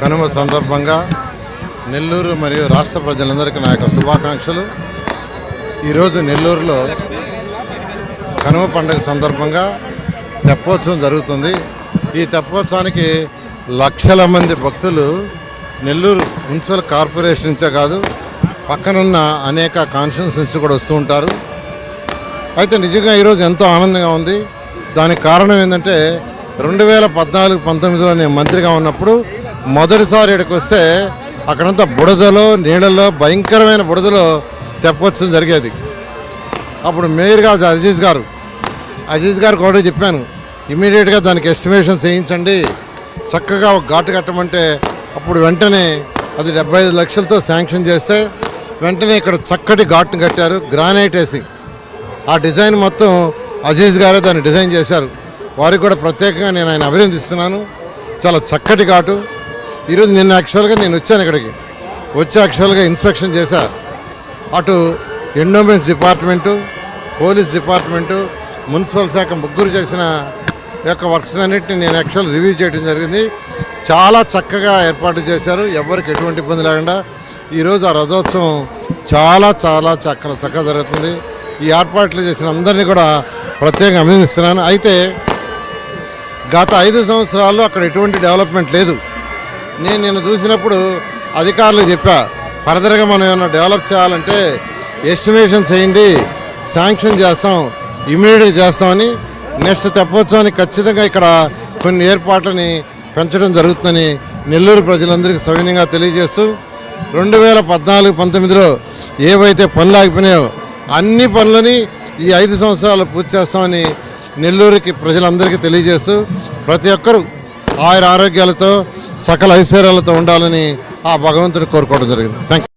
కనుమ సందర్భంగా నెల్లూరు మరియు రాష్ట్ర ప్రజలందరికీ నా యొక్క శుభాకాంక్షలు. ఈరోజు నెల్లూరులో కనుమ పండుగ సందర్భంగా తెప్పోత్సవం జరుగుతుంది. ఈ తెప్పోత్సవానికి లక్షల మంది భక్తులు నెల్లూరు మున్సిపల్ కార్పొరేషన్ నుంచే కాదు, పక్కనున్న అనేక కాన్స్టిట్యూన్సీస్ నుంచి కూడా వస్తూ ఉంటారు. అయితే నిజంగా ఈరోజు ఎంతో ఆనందంగా ఉంది. దానికి కారణం ఏంటంటే 2014-19లో నేను మంత్రిగా ఉన్నప్పుడు మొదటిసారి ఇక్కడికి వస్తే అక్కడంతా బుడదలో నీళ్ళలో భయంకరమైన బుడదలో తెప్పోత్సవం జరిగేది. అప్పుడు మేయర్గా అజీజ్ గారు కూడా చెప్పాను, ఇమీడియట్గా దానికి ఎస్టిమేషన్ చేయించండి, చక్కగా ఒక ఘాటు కట్టమంటే అప్పుడు వెంటనే అది 75 లక్షలతో శాంక్షన్ చేస్తే వెంటనే ఇక్కడ చక్కటి ఘాటును కట్టారు, గ్రానైట్ వేసి. ఆ డిజైన్ మొత్తం అజీజ్ గారే దాన్ని డిజైన్ చేశారు. వారికి కూడా ప్రత్యేకంగా నేను ఆయన అభినందిస్తున్నాను. చాలా చక్కటి ఘాటు. ఈరోజు నేను వచ్చాను ఇక్కడికి, వచ్చి యాక్చువల్గా ఇన్స్పెక్షన్ చేశా. అటు endowments department, police department, municipal శాఖ ముగ్గురు చేసిన యొక్క వర్క్స్ అన్నింటినీ నేను యాక్చువల్ రివ్యూ చేయడం జరిగింది. చాలా చక్కగా ఏర్పాటు చేశారు, ఎవరికి ఎటువంటి ఇబ్బంది లేకుండా. ఈరోజు ఆ రథోత్సవం చాలా చాలా చక్కగా జరుగుతుంది. ఈ ఏర్పాట్లు చేసిన అందరినీ కూడా ప్రత్యేకంగా అభినందిస్తున్నాను. అయితే గత 5 సంవత్సరాల్లో అక్కడ ఎటువంటి డెవలప్మెంట్ లేదు. నేను చూసినప్పుడు అధికారులు చెప్పా, ఫర్దర్గా మనం ఏమైనా డెవలప్ చేయాలంటే ఎస్టిమేషన్ చేయండి, శాంక్షన్ చేస్తాం, ఇమీడియట్గా చేస్తామని. నెక్స్ట్ తెప్పోత్సవానికి ఖచ్చితంగా ఇక్కడ కొన్ని ఏర్పాట్లని పెంచడం జరుగుతుందని నెల్లూరు ప్రజలందరికీ సవినయంగా తెలియజేస్తూ 2014-19లో ఏవైతే పనులు ఆగిపోయినాయో అన్ని పనులని ఈ 5 సంవత్సరాలు పూర్తి చేస్తామని నెల్లూరుకి ప్రజలందరికీ తెలియజేస్తూ ప్రతి ఒక్కరూ ఆయుర ఆరోగ్యాలతో సకల ఐశ్వర్యాలతో ఉండాలని ఆ భగవంతుని కోరుకోవడం జరిగింది. Thank you.